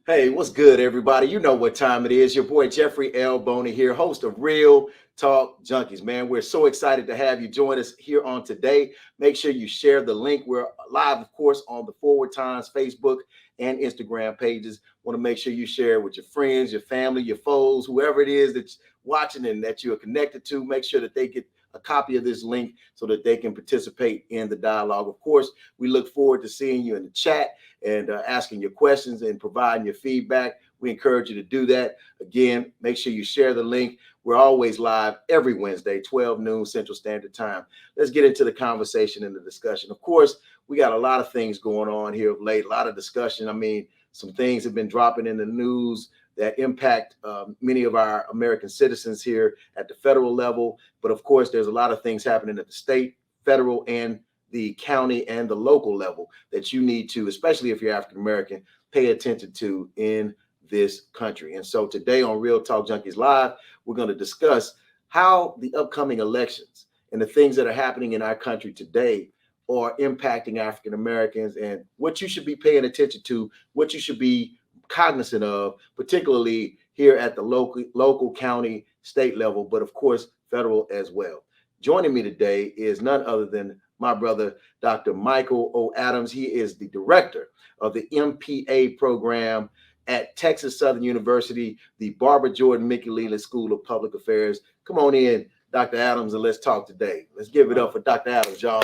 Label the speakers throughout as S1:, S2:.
S1: Hey, what's good, everybody? You know what time it is. Your boy Jeffrey L. Boney here, host of Real Talk Junkies. Man, we're so excited to have you join us here on today. Make sure you share the link. We're live, of course, on the Forward Times Facebook and Instagram pages. Want to make sure you share with your friends, your family, your foes, whoever it is that's watching and that you are connected to. Make sure that they get a copy of this link so that they can participate in the dialogue. Of course, we look forward to seeing you in the chat and asking your questions and providing your feedback. We encourage you to do that. Again, make sure you share the link. We're always live every Wednesday, 12 noon Central Standard Time. Let's get into the conversation and the discussion. Of course, we got a lot of things going on here of late, a lot of discussion. I mean, some things have been dropping in the news that impact many of our American citizens here at the federal level. But of course, there's a lot of things happening at the state, federal, and the county and the local level that you need to, especially if you're African American, pay attention to in this country. And so today on Real Talk Junkies Live, we're going to discuss how the upcoming elections and the things that are happening in our country today are impacting African Americans and what you should be paying attention to, what you should be cognizant of, particularly here at the local, county, state level, but of course, federal as well. Joining me today is none other than my brother, Dr. Michael O. Adams. He is the director of the MPA program at Texas Southern University, the Barbara Jordan Mickey Leland School of Public Affairs. Come on in, Dr. Adams, and let's talk today. Let's give it up for Dr. Adams, y'all.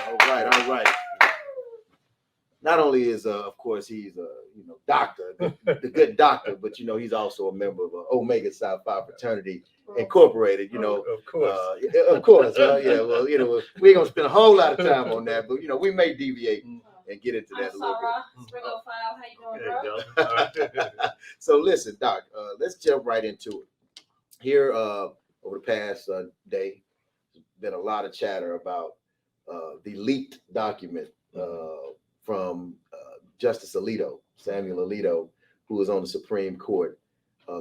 S1: All right. Not only is, of course, he's a doctor, the good doctor, but he's also a member of Omega Psi Phi Fraternity Incorporated.
S2: Of course,
S1: yeah. Well, we ain't gonna spend a whole lot of time on that, but we may deviate and get into that a little bit. How you doing, bro? So listen, Doc, let's jump right into it. Here, over the past day, there's been a lot of chatter about the leaked document from Justice Alito, Samuel Alito, who is on the Supreme Court,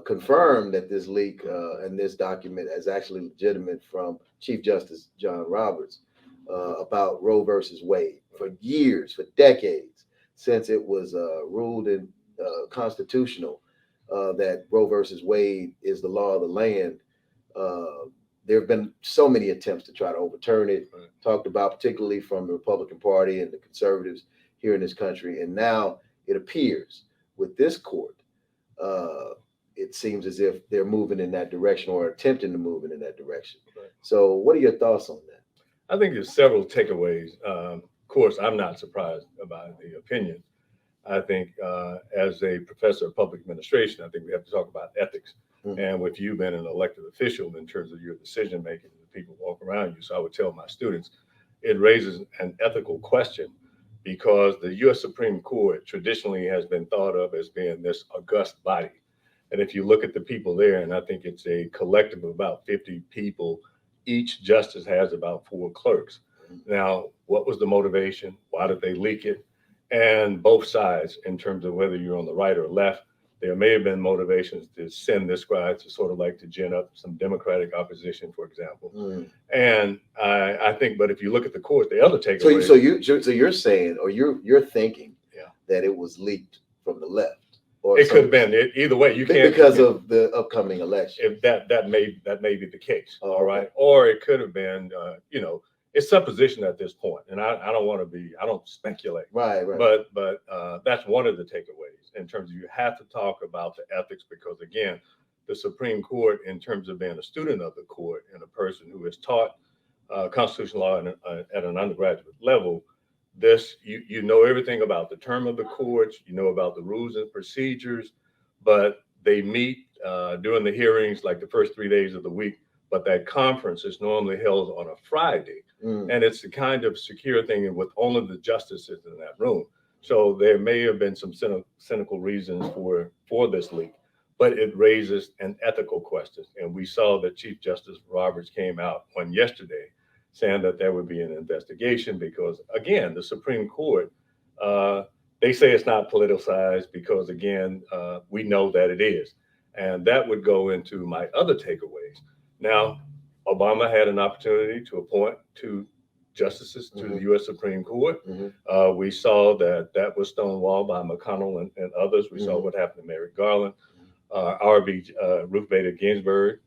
S1: confirmed that this leak and this document is actually legitimate from Chief Justice John Roberts about Roe versus Wade. For years, for decades, since it was ruled in constitutional that Roe versus Wade is the law of the land, there have been so many attempts to try to overturn it, talked about particularly from the Republican Party and the conservatives here in this country. And now it appears with this court, it seems as if they're moving in that direction or attempting to move in that direction. Right. So what are your thoughts on that?
S2: I think there's several takeaways. Of course, I'm not surprised about the opinion. I think as a professor of public administration, I think we have to talk about ethics. Mm-hmm. And with you being an elected official in terms of your decision making, the people walk around you. So I would tell my students, it raises an ethical question because the U.S. Supreme Court traditionally has been thought of as being this august body. And if you look at the people there, and I think it's a collective of about 50 people, each justice has about 4 clerks. Now, what was the motivation? Why did they leak it? And both sides, in terms of whether you're on the right or left, there may have been motivations to send this guy to sort of like to gin up some Democratic opposition, for example. Mm. And I think, but if you look at the court, the other takeaway.
S1: So you're saying, or you're thinking, that it was leaked from the left. Or
S2: it could have been either way. You can't
S1: because of the upcoming election.
S2: If that may be the case. All right, or it could have been, it's supposition at this point, and I don't speculate.
S1: Right.
S2: But that's one of the takeaways in terms of you have to talk about the ethics because again, the Supreme Court, in terms of being a student of the court and a person who has taught constitutional law at an undergraduate level, you know everything about the term of the courts, you know about the rules and procedures, but they meet during the hearings like the first 3 days of the week. But that conference is normally held on a Friday. And it's the kind of secure thing with only the justices in that room. So there may have been some cynical reasons for this leak, but it raises an ethical question. And we saw that Chief Justice Roberts came out on yesterday saying that there would be an investigation because, again, the Supreme Court, they say it's not politicized because, again, we know that it is. And that would go into my other takeaways. Now, Obama had an opportunity to appoint 2 justices to the
S1: Mhm.
S2: U.S. Supreme Court.
S1: Mhm.
S2: We saw that was stonewalled by McConnell and others. We saw
S1: Mhm.
S2: what happened to Merrick Garland, Ruth Bader Ginsburg.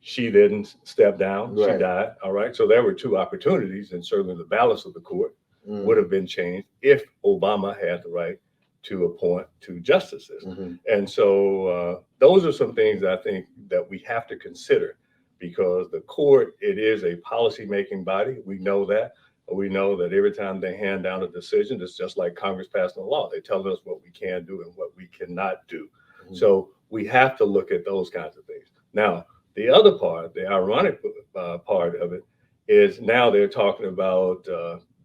S2: She didn't step down. She
S1: Right.
S2: died. All right. So there were two opportunities, and certainly the balance of the court would
S1: Mhm.
S2: have been changed if Obama had the right to appoint two justices.
S1: Mhm.
S2: And so those are some things that I think that we have to consider because the court, it is a policy making body. We know that. We know that every time they hand down a decision, it's just like Congress passing a law. They tell us what we can do and what we cannot do.
S1: Mhm.
S2: So we have to look at those kinds of things. Now, the other part, the ironic part of it, is now they're talking about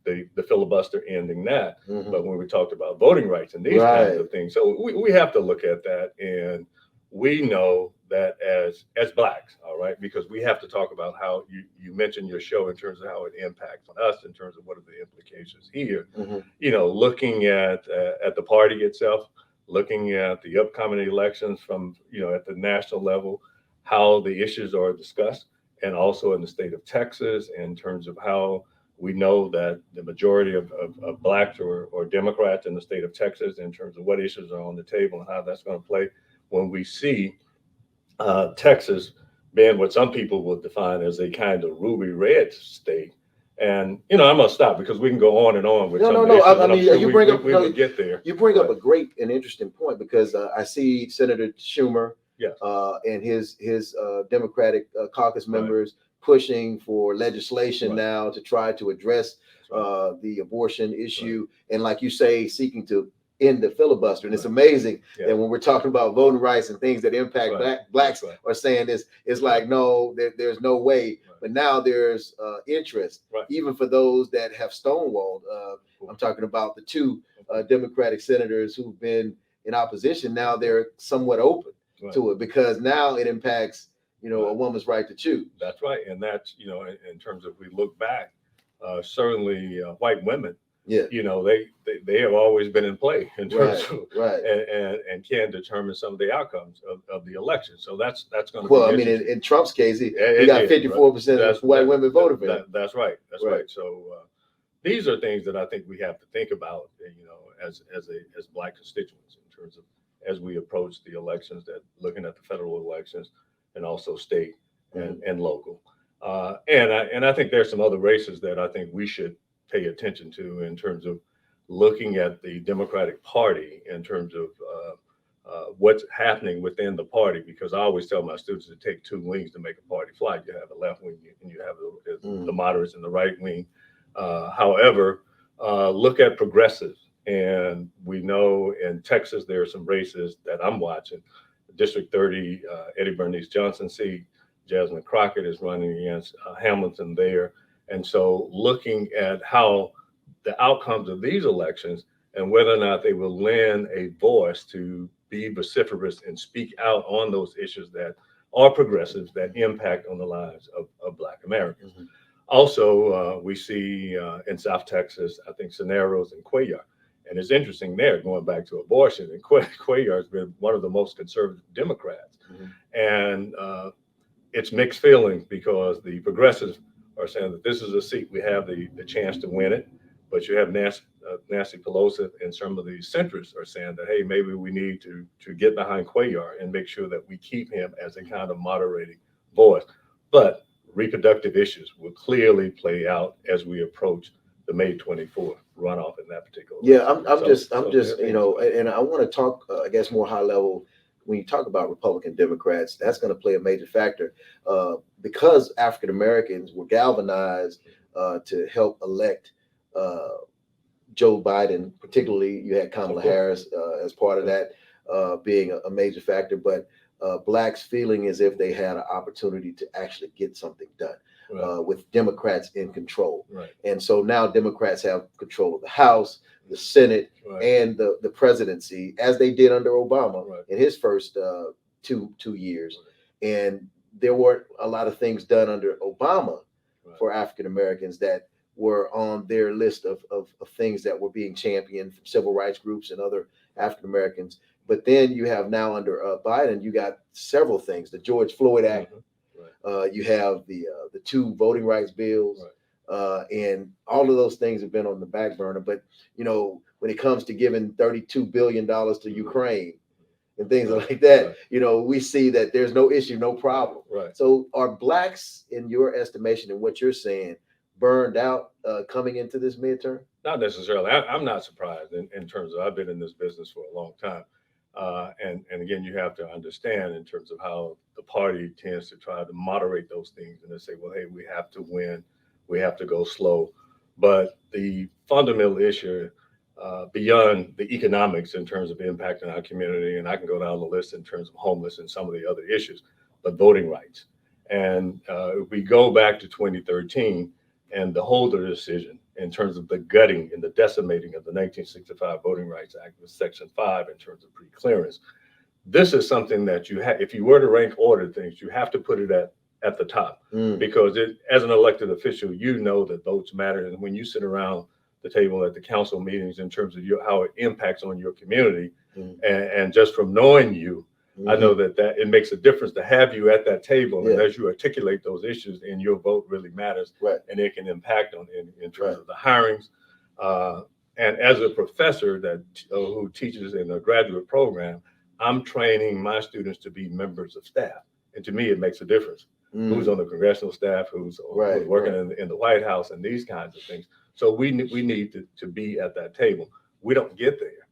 S2: the filibuster ending that.
S1: Mhm.
S2: But when we talked about voting rights and these kinds
S1: Right.
S2: of things, so we have to look at that, and we know that as blacks, all right, because we have to talk about how you mentioned your show in terms of how it impacts on us in terms of what are the implications here.
S1: Mhm.
S2: You know, looking at the party itself, looking at the upcoming elections from at the national level, how the issues are discussed, and also in the state of Texas in terms of how we know that the majority of blacks or Democrats in the state of Texas in terms of what issues are on the table and how that's going to play when we see Texas being what some people would define as a kind of ruby red state. And I'm gonna stop because we can go on and on with
S1: No,
S2: some
S1: no,
S2: of the
S1: no.
S2: issues,
S1: I
S2: and I'm
S1: mean,
S2: sure
S1: you
S2: we,
S1: bring
S2: we,
S1: up
S2: we would get there.
S1: you bring up
S2: But
S1: a great and interesting point because I see Senator Schumer
S2: yes,
S1: and his Democratic caucus
S2: right,
S1: members pushing for legislation
S2: right,
S1: now to try to address
S2: that's right,
S1: the abortion
S2: right,
S1: issue, and like you say, seeking to end the filibuster. And it's
S2: right.
S1: amazing
S2: Yeah,
S1: that when we're talking about voting rights and things that
S2: that's
S1: impact
S2: right, that's
S1: blacks
S2: right,
S1: are saying this, it's
S2: that's right,
S1: like no, there's no way.
S2: right,
S1: But now there's interest,
S2: right.
S1: even for those that have stonewalled.
S2: Cool.
S1: I'm talking about the two
S2: Okay.
S1: Democratic senators who've been in opposition. Now
S2: Okay.
S1: they're somewhat open
S2: Right,
S1: to it because now it impacts, a
S2: right.
S1: woman's right to choose.
S2: That's right, and that's in terms of we look back, certainly white women,
S1: Yeah.
S2: they have always been in play in terms
S1: Right.
S2: of
S1: Right.
S2: and can determine some of the outcomes of the election. So that's going to
S1: Well,
S2: be
S1: I mean,
S2: interesting.
S1: in Trump's case, he
S2: It
S1: got
S2: did, right?
S1: 54% of
S2: That's
S1: white women voted for him.
S2: that's right. That's
S1: Right.
S2: right. So these are things that I think we have to think about, as black constituents in terms of as we approach the elections, that looking at the federal elections and also state
S1: Mhm.
S2: and local. And I think there's some other races that I think we should pay attention to in terms of looking at the Democratic Party in terms of what's happening within the party. Because I always tell my students to take two wings to make a party fly. You have a left wing and you have the
S1: Mhm.
S2: moderates and the right wing. However, look at progressives. And we know in Texas, there are some races that I'm watching. District 30, Eddie Bernice Johnson seat, Jasmine Crockett is running against Hamilton there. And so looking at how the outcomes of these elections and whether or not they will lend a voice to be vociferous and speak out on those issues that are progressives that impact on the lives of Black Americans.
S1: Mhm.
S2: Also, we see in South Texas, I think scenarios in Cuellar. And it's interesting there, going back to abortion, and Cuellar has been one of the most conservative Democrats.
S1: Mhm.
S2: And it's mixed feelings because the progressives are saying that this is a seat we have the chance to win it, but you have Nancy Pelosi and some of the centrists are saying that, hey, maybe we need to get behind Cuellar and make sure that we keep him as a kind of moderating voice. But reproductive issues will clearly play out as we approach the May 24th runoff in that particular
S1: Yeah,
S2: election.
S1: I'm
S2: There are
S1: just,
S2: things.
S1: and I want to talk, I guess, more high level. When you talk about Republican Democrats, that's going to play a major factor because African Americans were galvanized to help elect Joe Biden. Particularly, you had Kamala
S2: Of course.
S1: Harris as part of
S2: Yes.
S1: that being a major factor. But blacks feeling as if they had an opportunity to actually get something done
S2: Right.
S1: with Democrats in control.
S2: Right.
S1: And so now Democrats have control of the House, the Senate,
S2: Right.
S1: and the presidency, as they did under Obama
S2: Right.
S1: in his first two years. And there weren't a lot of things done under Obama
S2: Right.
S1: for African Americans that were on their list of things that were being championed from civil rights groups and other African Americans. But then you have now under Biden, you got several things: the George Floyd Act.
S2: Mhm. Right.
S1: You have the two voting rights bills.
S2: Right.
S1: And all of those things have been on the back burner. But when it comes to giving $32 billion to Ukraine and things like that, we see that there's no issue, no problem.
S2: Right.
S1: So are blacks, in your estimation and what you're saying, burned out coming into this midterm?
S2: Not necessarily. I'm not surprised in terms of, I've been in this business for a long time. And again, you have to understand in terms of how the party tends to try to moderate those things and they say, well, hey, we have to win, we have to go slow. But the fundamental issue beyond the economics in terms of impacting our community, and I can go down the list in terms of homeless and some of the other issues, but voting rights. And if we go back to 2013 and the Holder decision in terms of the gutting and the decimating of the 1965 Voting Rights Act with Section 5 in terms of pre-clearance, this is something that you have, if you were to rank order things, you have to put it at the top because as an elected official, you know that votes matter. And when you sit around the table at the council meetings in terms of how it impacts on your community, and just from knowing you, I know that it makes a difference to have you at that table, and as you articulate those issues, and your vote really matters, and it can impact on in terms of the hirings. And as a professor who teaches in a graduate program, I'm training my students to be members of staff, and to me, it makes a difference. Who's on the congressional staff, who's working in the White House, and these kinds of things. So we need to be at that table. We don't get there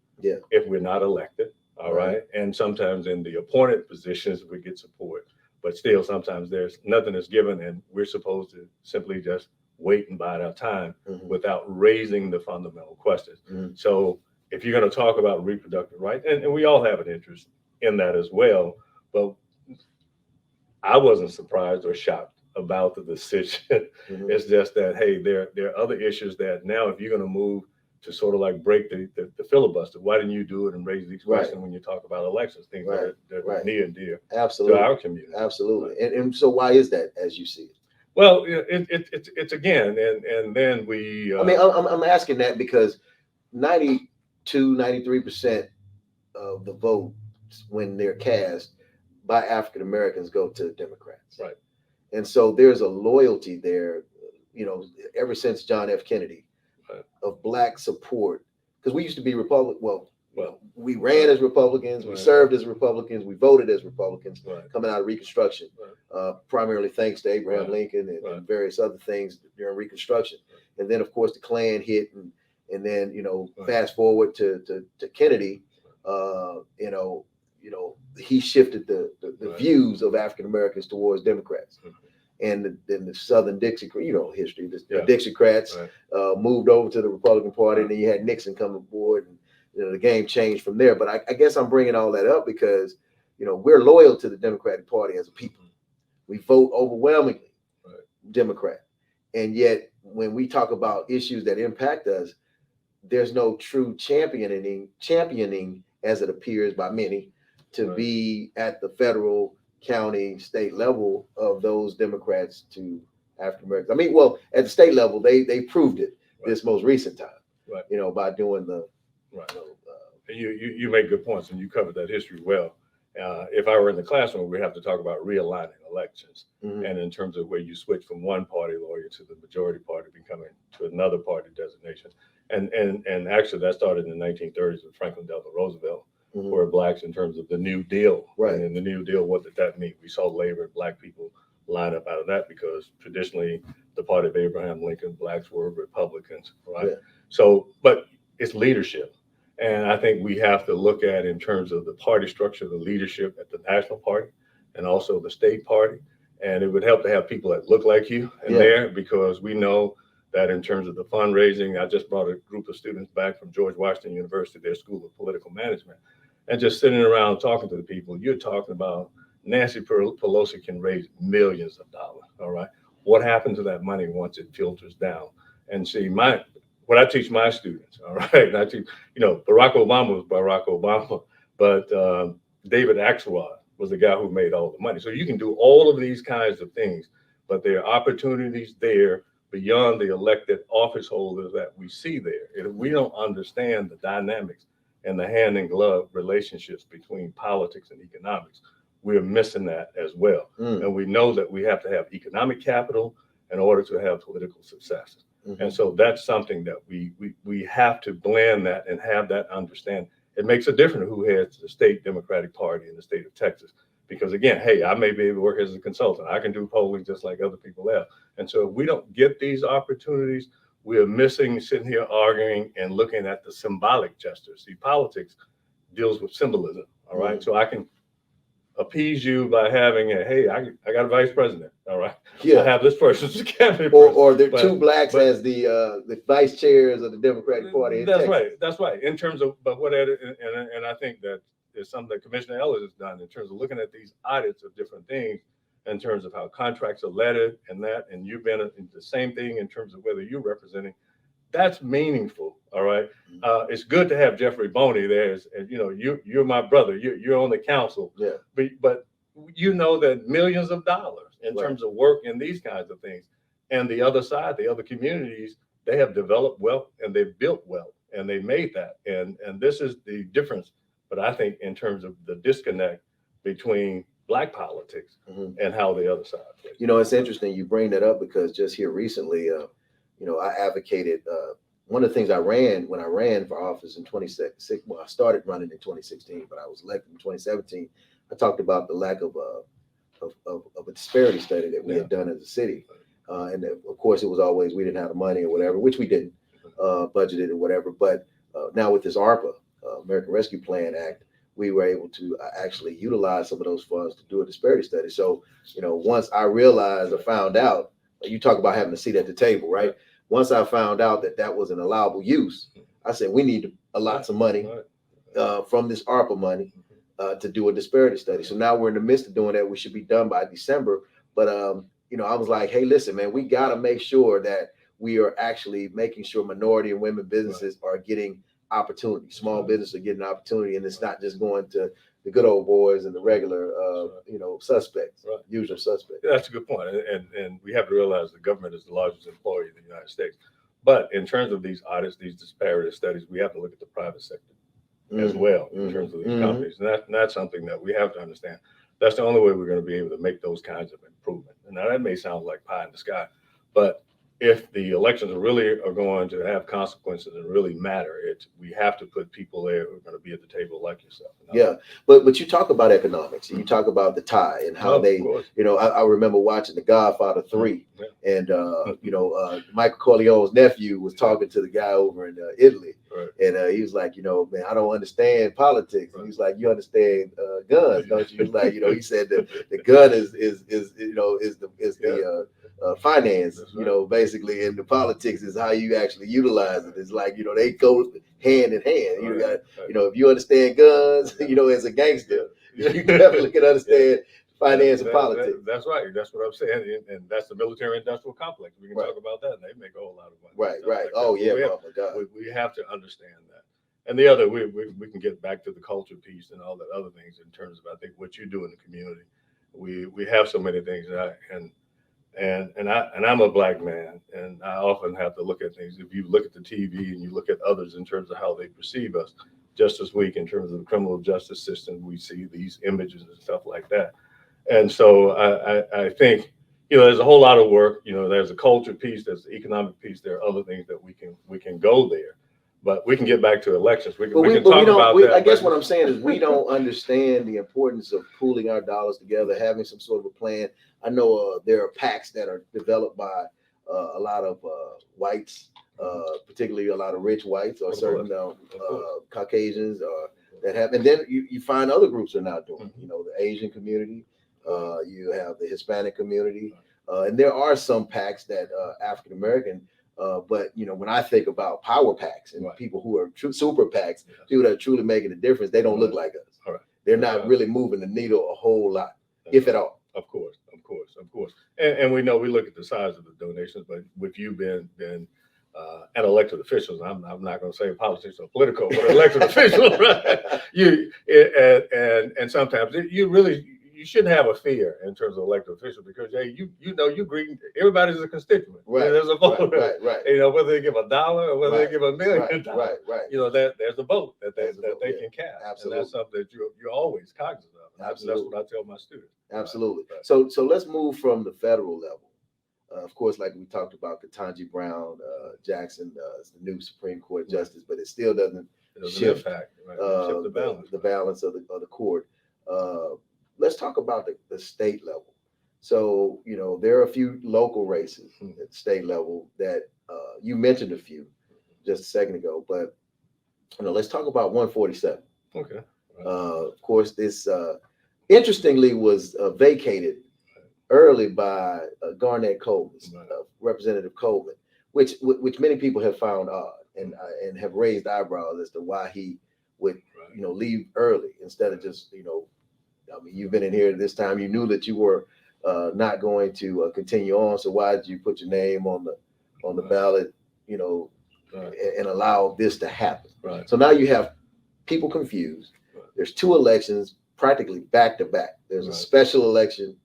S2: if we're not elected. All right. And sometimes in the appointed positions, we get support, but still sometimes there's nothing is given and we're supposed to simply just wait and bide our time without raising the fundamental questions. So if you're going to talk about reproductive rights, and we all have an interest in that as well, but I wasn't surprised or shocked about the decision. It's just that, hey, there are other issues that now if you're going to move to sort of like break the filibuster. Why didn't you do it and raise these questions when you talk about elections, things that are near and dear to our community?
S1: Absolutely. And so why is that as you see it?
S2: Well, it's again, and then we.
S1: I mean, I'm asking that because 93% of the votes when they're cast by African Americans go to Democrats.
S2: Right.
S1: And so there's a loyalty there, ever since John F. Kennedy. Of black support, because we used to be Republican. Well, we ran as Republicans, we served as Republicans, we voted as Republicans coming out of Reconstruction, primarily thanks to Abraham Lincoln and various other things during Reconstruction. And then, of course, the Klan hit, and then fast forward to Kennedy, he shifted the views of African Americans towards Democrats. And then the Southern Dixie, history, the Dixiecrats moved over to the Republican Party, and then you had Nixon come aboard, and the game changed from there. But I guess I'm bringing all that up because, we're loyal to the Democratic Party as a people. We vote overwhelmingly Democrat. And yet, when we talk about issues that impact us, there's no true championing, as it appears by many, to be at the federal, county, state level of those Democrats to African Americans. I mean, well, at the state level, they proved it this most recent time, by doing the.
S2: You make good points, and you covered that history well. If I were in the classroom, we have to talk about realigning elections, and in terms of where you switch from one party lawyer to the majority party becoming to another party designation, and actually that started in the 1930s with Franklin Delano Roosevelt. For blacks in terms of the New Deal. And in the New Deal, what did that mean? We saw labor and black people line up out of that because traditionally the party of Abraham Lincoln, blacks were Republicans, So, but it's leadership. And I think we have to look at in terms of the party structure, the leadership at the national party and also the state party. And it would help to have people that look like you in there because we know that in terms of the fundraising, I just brought a group of students back from George Washington University, their School of Political Management. And just sitting around talking to the people, you're talking about Nancy Pelosi can raise millions of dollars. All right. What happened to that money once it filters down? And see, what I teach my students, all right, and I teach, Barack Obama was Barack Obama, but David Axelrod was the guy who made all the money. So you can do all of these kinds of things, but there are opportunities there beyond the elected office holders that we see there. If we don't understand the dynamics and the hand in glove relationships between politics and economics, we're missing that as well. And we know that we have to have economic capital in order to have political success.
S1: Mhm.
S2: And so that's something that we have to blend that and have that understanding. It makes a difference who heads the state Democratic Party in the state of Texas. Because again, hey, I may be able to work as a consultant. I can do polling just like other people have. And so if we don't get these opportunities, we are missing sitting here arguing and looking at the symbolic gestures. See, politics deals with symbolism. All right.
S1: Mhm.
S2: So I can appease you by having a, hey, I got a vice president. All right. I
S1: Yeah.
S2: have this person as a cabinet
S1: Or there are
S2: but-
S1: two blacks
S2: but-
S1: as the vice chairs of the Democratic Party in
S2: That's
S1: Texas.
S2: right. That's right. In terms of, but what, and I think that is something that Commissioner Ellis has done in terms of looking at these audits of different things in terms of how contracts are lettered and that, and you've been in the same thing in terms of whether you're representing. That's meaningful. All right. It's good to have Jeffrey Boney there. And you know, you're my brother. You're on the council.
S1: Yeah.
S2: But you know that millions of dollars in
S1: Right.
S2: terms of work in these kinds of things. And the other side, the other communities, they have developed wealth and they've built wealth and they made that. And this is the difference. But I think in terms of the disconnect between black politics
S1: Mhm.
S2: and how the other side plays.
S1: You know, it's interesting you bring that up because just here recently, you know, I advocated one of the things I ran when I ran for office in 2016. Well, I started running in 2016, but I was elected in 2017. I talked about the lack of a disparity study that we had done as a city, and of course, it was always we didn't have the money or whatever, which we didn't budgeted or whatever. But now with this ARPA, American Rescue Plan Act, we were able to actually utilize some of those funds to do a disparity study. So, you know, once I realized or found out, you talk about having a seat at the table, right? Once I found out that that was an allowable use, I said, we need to allot some money from this ARPA money to do a disparity study. So now we're in the midst of doing that. We should be done by December. But, you know, I was like, hey, listen, man, we got to make sure that we are actually making sure minority and women businesses are getting opportunity. Small businesses are getting opportunity, and it's not just going to the good old boys and the regular, you know, suspects, usual suspects.
S2: Yeah, that's a good point. And we have to realize the government is the largest employer in the United States. But in terms of these audits, these disparity studies, we have to look at the private sector as well in terms of these companies. And that's something that we have to understand. That's the only way we're going to be able to make those kinds of improvement. And now that may sound like pie in the sky, but if the elections really are going to have consequences and really matter, we have to put people there who are going to be at the table like yourself.
S1: Yeah, but you talk about economics and you talk about the tie and how they, you know, I remember watching The Godfather 3, and you know, Michael Corleone's nephew was talking to the guy over in Italy, and he was like, you know, man, I don't understand politics. And he's like, you understand guns, don't you? He's like, you know, he said that the gun is you know is the finance, you know, basically, and the politics is how you actually utilize it. It's like, you know, they go hand in hand. You got, you know, if you understand guns, you know, as a gangster, you definitely can understand finance and politics.
S2: That's right. That's what I'm saying. And that's the military industrial complex. We can talk about that. And they make a whole lot of money.
S1: Right. Like oh, yeah. Oh, my God.
S2: We have to understand that. And the other, we can get back to the culture piece and all that other things in terms of, I think, what you do in the community. We have so many things and I'm a black man, and I often have to look at things. If you look at the TV and you look at others in terms of how they perceive us, just this week in terms of the criminal justice system, we see these images and stuff like that. And so I think, you know, there's a whole lot of work. You know, there's a culture piece, there's the economic piece, there are other things that we can go there. But we can get back to elections. We can talk about that.
S1: I guess what I'm saying is we don't understand the importance of pooling our dollars together, having some sort of a plan. I know there are PACs that are developed by a lot of whites, particularly a lot of rich whites or certain Caucasians that have. And then you find other groups are now doing, you know, the Asian community, you have the Hispanic community, and there are some PACs that African American. But you know, when I think about power PACs and people who are super PACs, people that are truly making a difference, they don't look like us. They're not really moving the needle a whole lot, if at all.
S2: Of course. And we know we look at the size of the donations, but with you being an elected officials, I'm not going to say politics or political, but elected official, right? And sometimes you shouldn't have a fear in terms of elected officials because you know you greet everybody's a constituent.
S1: Right.
S2: There's a vote.
S1: Right.
S2: You know, whether they give $1 or whether they give $1 million.
S1: Right.
S2: You know, there's a vote that they can cast.
S1: Absolutely.
S2: And that's something that you're always cognizant of.
S1: Absolutely.
S2: That's what I tell my students.
S1: Absolutely. So let's move from the federal level Of course, like we talked about, Ketanji Brown Jackson is the new Supreme Court justice, but it still doesn't shift
S2: impact, right? Shift the balance,
S1: the balance of the court. Let's talk about the state level. So, there are a few local races at the state level that you mentioned a few just a second ago, but let's talk about 147.
S2: Okay.
S1: Of course, this interestingly was vacated early by Garnett Coleman, Representative Coleman, which many people have found odd and have raised eyebrows as to why he would leave early instead of just I mean, you've been in here this time. You knew that you were not going to continue on. So why did you put your name on the ballot? And allow this to happen.
S2: Right.
S1: So now you have people confused.
S2: Right.
S1: There's two elections practically back to back. There's a
S2: Right.
S1: special election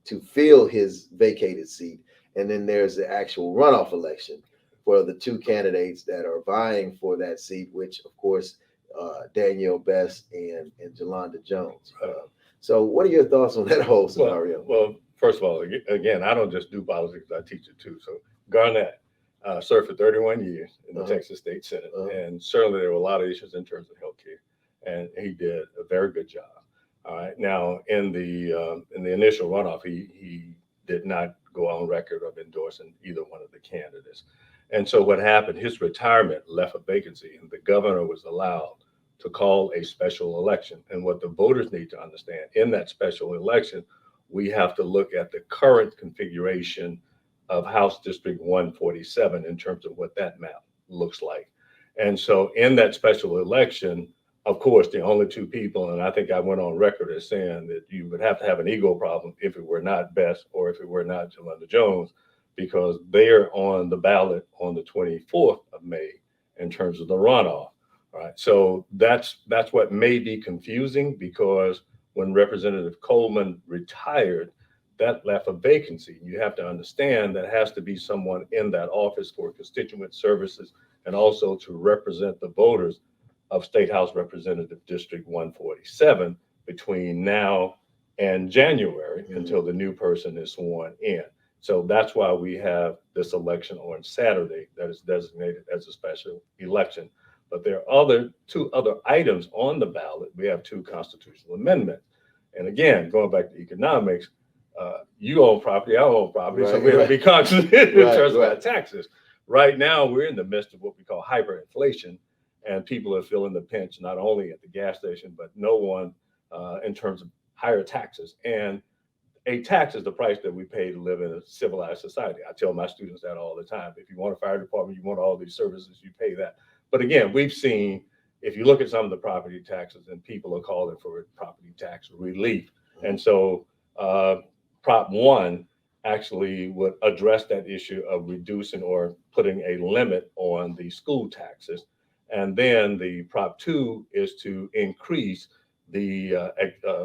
S1: to fill his vacated seat, and then there's the actual runoff election for the two candidates that are vying for that seat, which of course Danielle Best and Jolanda Jones. So what are your thoughts on that whole scenario?
S2: Well, first of all, again, I don't just do politics; I teach it too. So Garnett served for 31 years in the Texas State Senate, and certainly there were a lot of issues in terms of healthcare, and he did a very good job. All right. Now, in the initial runoff, he did not go on record of endorsing either one of the candidates, and so what happened? His retirement left a vacancy, and the governor was allowed to call a special election. And what the voters need to understand, in that special election, we have to look at the current configuration of House District 147 in terms of what that map looks like. And so in that special election, of course, the only two people, and I think I went on record as saying that you would have to have an ego problem if it were not Best or if it were not Jolanda Jones, because they're on the ballot on the 24th of May in terms of the runoff. All right. So that's what may be confusing, because when Representative Coleman retired, that left a vacancy. You have to understand that has to be someone in that office for constituent services and also to represent the voters of State House Representative District 147 between now and January until the new person is sworn in. So that's why we have this election on Saturday that is designated as a special election. But there are two other items on the ballot. We have two constitutional amendments. And again, going back to economics, you own property, I own property, so we have to be conscious in terms of our taxes. Right now, we're in the midst of what we call hyperinflation, and people are feeling the pinch, not only at the gas station, but no one in terms of higher taxes. And a tax is the price that we pay to live in a civilized society. I tell my students that all the time. If you want a fire department, you want all these services, you pay that. But again, we've seen, if you look at some of the property taxes, and people are calling for property tax relief. And so Prop 1 actually would address that issue of reducing or putting a limit on the school taxes. And then the Prop 2 is to increase the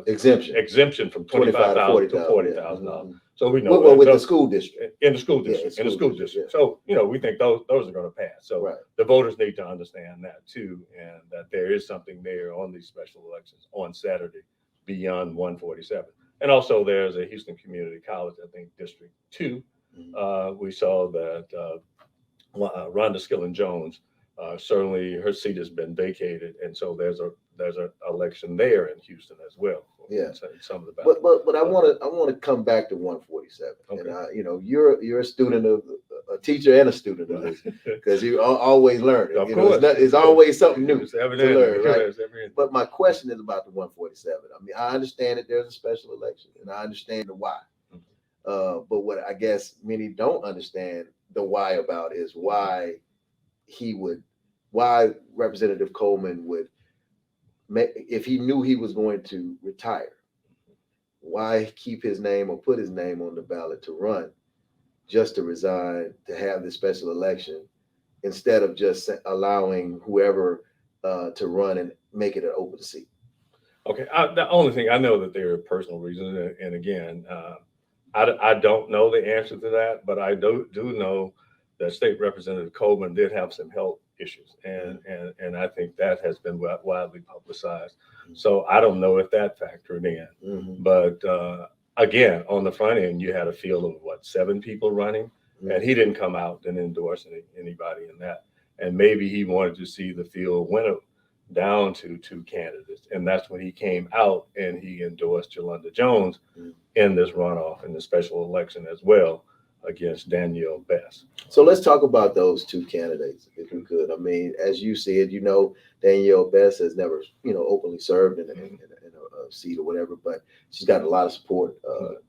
S2: exemption from $25,000 to $40,000. So we know
S1: with the school district.
S2: In the school district. Yeah. So, we think those are going to pass. So the voters need to understand that too, and that there is something there on these special elections on Saturday beyond 147. And also there's a Houston Community College, I think District 2. We saw that Rhonda Skillen Jones, certainly her seat has been vacated. And so there's an election there in Houston as well. Some of the
S1: but I want to come back to 147. Okay. And you're a student of a teacher and a student of this, because you always learn.
S2: Of course,
S1: it's always something new
S2: to learn, right?
S1: But my question is about the 147. I mean, I understand that there's a special election, and I understand the why. But what I guess many don't understand the why about is why Representative Coleman would, if he knew he was going to retire, why keep his name or put his name on the ballot to run, just to resign, to have this special election, instead of just allowing whoever to run and make it an open seat?
S2: Okay, the only thing I know that there are personal reasons, and again, I don't know the answer to that, but I do know that State Representative Coleman did have some health issues, and I think that has been widely publicized. So I don't know if that factored in, but again, on the front end, you had a field of what, 7 people running, and he didn't come out and endorse anybody in that. And maybe he wanted to see the field winnow down to 2 candidates, and that's when he came out and he endorsed Yolanda Jones in this runoff in the special election as well against Danielle Best.
S1: So let's talk about those 2 candidates, if you could. I mean, as you said, Danielle Best has never, openly served in a seat or whatever, but she's got a lot of support.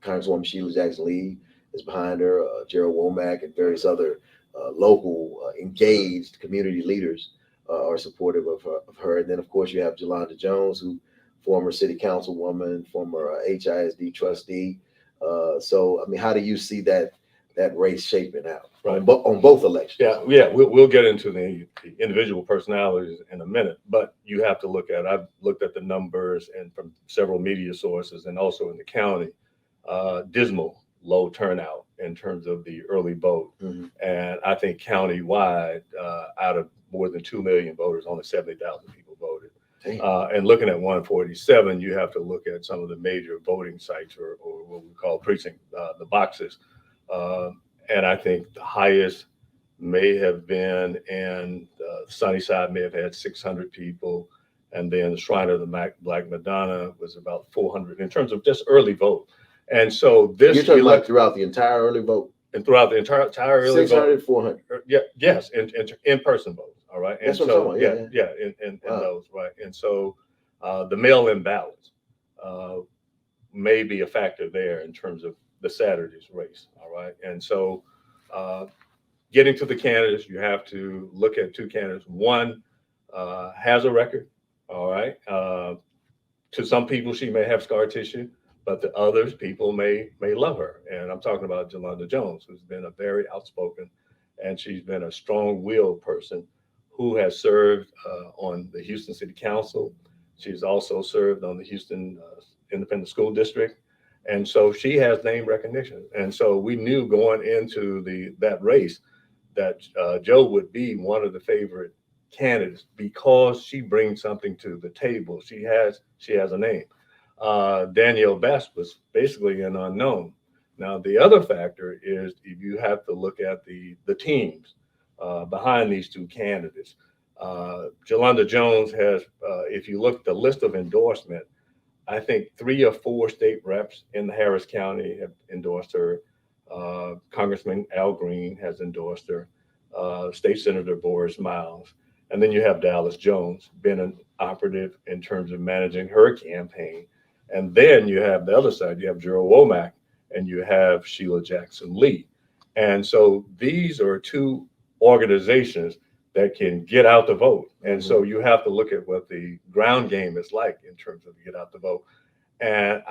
S1: Congresswoman Sheila Jackson Lee is behind her, Gerald Womack and various other local engaged community leaders are supportive of her. And then, of course, you have Yolanda Jones, who former city councilwoman, former HISD trustee. So, I mean, how do you see that race shaping out on both elections?
S2: Yeah, we'll get into the individual personalities in a minute, but you have to I've looked at the numbers and from several media sources and also in the county, dismal low turnout in terms of the early vote. And I think countywide, out of more than 2 million voters, only 70,000 people voted. And looking at 147, you have to look at some of the major voting sites or what we call precinct, the boxes. And I think the highest may have been in Sunnyside, may have had 600 people. And then the Shrine of the Black Madonna was about 400 in terms of just early vote. And so this—
S1: You're talking about throughout the entire early vote?
S2: And throughout the entire early
S1: 600, 400.
S2: Yeah, yes, in-person votes, all right? And
S1: that's what I'm talking about.
S2: Yeah, in those, right? And so the mail-in ballots may be a factor there in terms of the Saturday's race, all right? And so getting to the candidates, you have to look at 2 candidates. One has a record, all right? To some people, she may have scar tissue, but to others, people may love her. And I'm talking about Yolanda Jones, who's been a very outspoken, and she's been a strong-willed person who has served on the Houston City Council. She's also served on the Houston Independent School District. And so she has name recognition. And so we knew going into that race that Joe would be one of the favorite candidates because she brings something to the table. She has a name. Danielle Best was basically an unknown. Now, the other factor is you have to look at the teams behind these 2 candidates. Yolanda Jones has, if you look at the list of endorsement, I think 3 or 4 state reps in Harris County have endorsed her. Congressman Al Green has endorsed her. State Senator Boris Miles. And then you have Dallas Jones, been an operative in terms of managing her campaign. And then you have the other side, you have Gerald Womack and you have Sheila Jackson Lee. And so these are 2 organizations that can get out the vote. And so you have to look at what the ground game is like in terms of get out the vote. And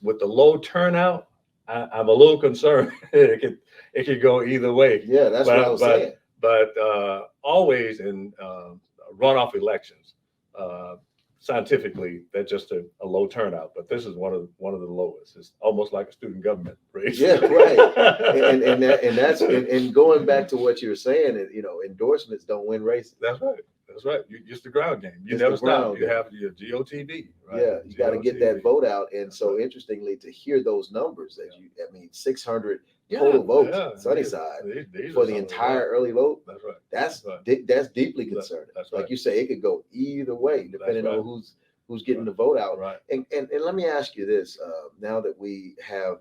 S2: with the low turnout, I'm a little concerned. It could go either way.
S1: Yeah, that's what I was saying.
S2: But always in runoff elections, scientifically, that's just a low turnout. But this is one of the lowest. It's almost like a student government race.
S1: Yeah, right. and going back to what you were saying, endorsements don't win races.
S2: That's right. That's right. It's the ground game. You never stop. You have your GOTV, right?
S1: Yeah, you got to get that vote out. And so, interestingly, to hear those numbers that 600 total votes, Sunnyside, for the entire early vote.
S2: That's right.
S1: That's deeply concerning.
S2: That's right.
S1: Like you say, it could go either way depending on who's getting the vote out.
S2: Right.
S1: And let me ask you this: now that we have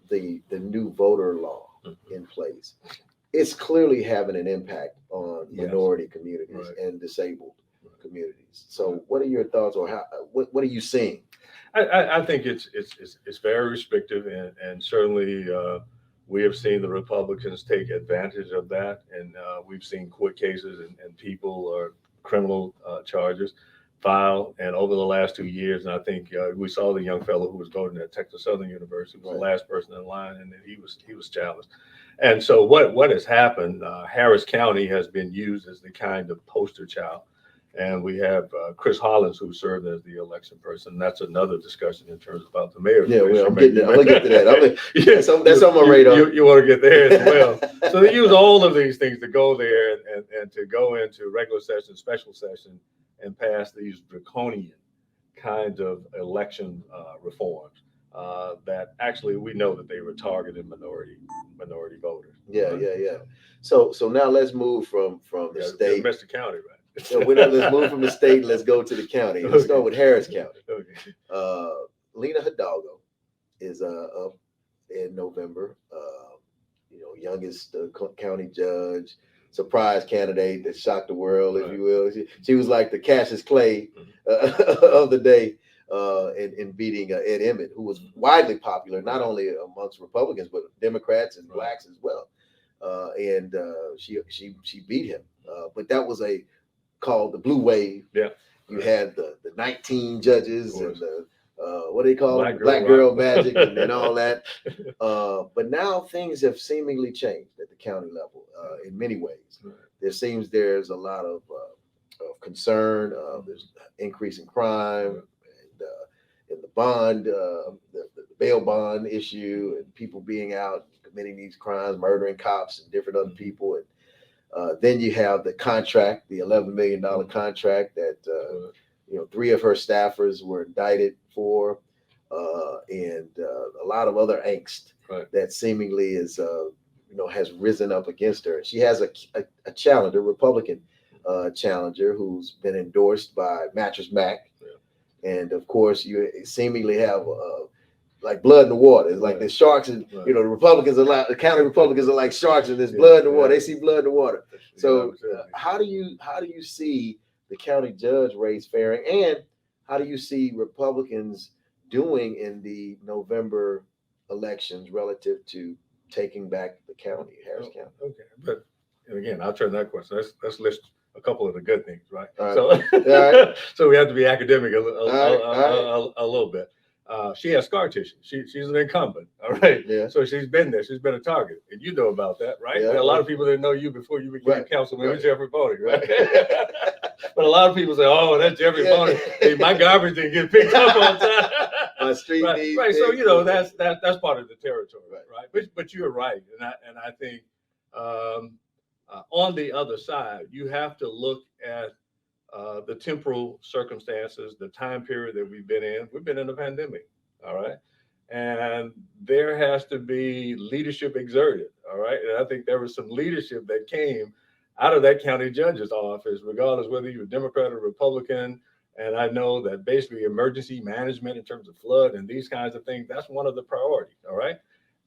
S1: the new voter law in place, it's clearly having an impact on minority communities and disabled communities. So, what are your thoughts, or what are you seeing?
S2: I think it's very restrictive, and certainly we have seen the Republicans take advantage of that, and we've seen court cases and people or criminal charges filed, and over the last 2 years, and I think we saw the young fellow who was voting at Texas Southern University was the last person in line, and then he was challenged. And so what has happened, Harris County has been used as the kind of poster child. And we have Chris Hollins, who served as the election person. That's another discussion in terms about the mayor's race.
S1: Yeah, I'm gonna get to that. That's on my radar.
S2: You want to get there as well. So they use all of these things to go there and to go into regular session, special session, and pass these draconian kinds of election reforms. that actually we know that they were targeting minority voters.
S1: Yeah,
S2: Right?
S1: yeah, yeah. So now let's move from the
S2: Yeah,
S1: state.
S2: missed the county,
S1: No,
S2: right?
S1: let's move from the state and let's go to the county. Let's start
S2: Okay.
S1: with Harris County.
S2: Okay.
S1: Uh, Lena Hidalgo is up in November. Youngest county judge, surprise candidate that shocked the world, if
S2: Right.
S1: you will. She was like the Cassius Clay
S2: Mhm.
S1: of the day in beating Ed Emmett, who was widely popular not
S2: Right.
S1: only amongst Republicans but Democrats and
S2: Right.
S1: blacks as well. And she beat him, but that was a called the Blue Wave.
S2: Yeah.
S1: You
S2: Right.
S1: had the 19 judges
S2: Of
S1: and
S2: course.
S1: the what do they call
S2: Black
S1: them?
S2: girl
S1: Black girl
S2: rock.
S1: magic and all that. But now things have seemingly changed at the county level in many ways.
S2: Right.
S1: There seems there's a lot of concern. There's increase in crime and the bond, the bail bond issue, and people being out committing these crimes, murdering cops and different other people. And then you have the contract, the $11 million contract that three of her staffers were indicted for, and a lot of other angst
S2: Right.
S1: that seemingly is has risen up against her. She has a challenger, Republican challenger, who's been endorsed by Mattress Mac, and of course you seemingly have. Like blood in the water. It's like
S2: Right.
S1: the sharks, and
S2: Right.
S1: the Republicans are like the county Republicans are like sharks, and there's
S2: Yeah,
S1: blood in the water.
S2: yeah.
S1: They see blood in the water. So
S2: Yeah,
S1: how do you see the county judge race faring, and how do you see Republicans doing in the November elections relative to taking back the county, Harris County?
S2: Okay, but and again, I'll turn that question. Let's list a couple of the good things, right?
S1: All right.
S2: So,
S1: All right.
S2: so we have to be academic a little bit. She has scar tissue. She's an incumbent. All right.
S1: Yeah.
S2: So she's been there. She's been a target, and you know about that, right?
S1: Yeah.
S2: There are a lot of people that know you before you became
S1: Right.
S2: councilman with
S1: Right.
S2: Jeffrey Boney, right?
S1: Right.
S2: But a lot of people say, "Oh, that's Jeffrey
S1: Yeah.
S2: Boney. Hey, my garbage didn't get picked up on time."
S1: My street
S2: right,
S1: needs
S2: right. So
S1: fixed.
S2: that's part of the territory,
S1: Right.
S2: right? But you're right, and I think on the other side, you have to look at the temporal circumstances, the time period that we've been in. We've been in a pandemic, all right, and there has to be leadership exerted, all right. And I think there was some leadership that came out of that county judge's office, regardless whether you're a Democrat or Republican. And I know that basically emergency management in terms of flood and these kinds of things, that's one of the priorities. All right.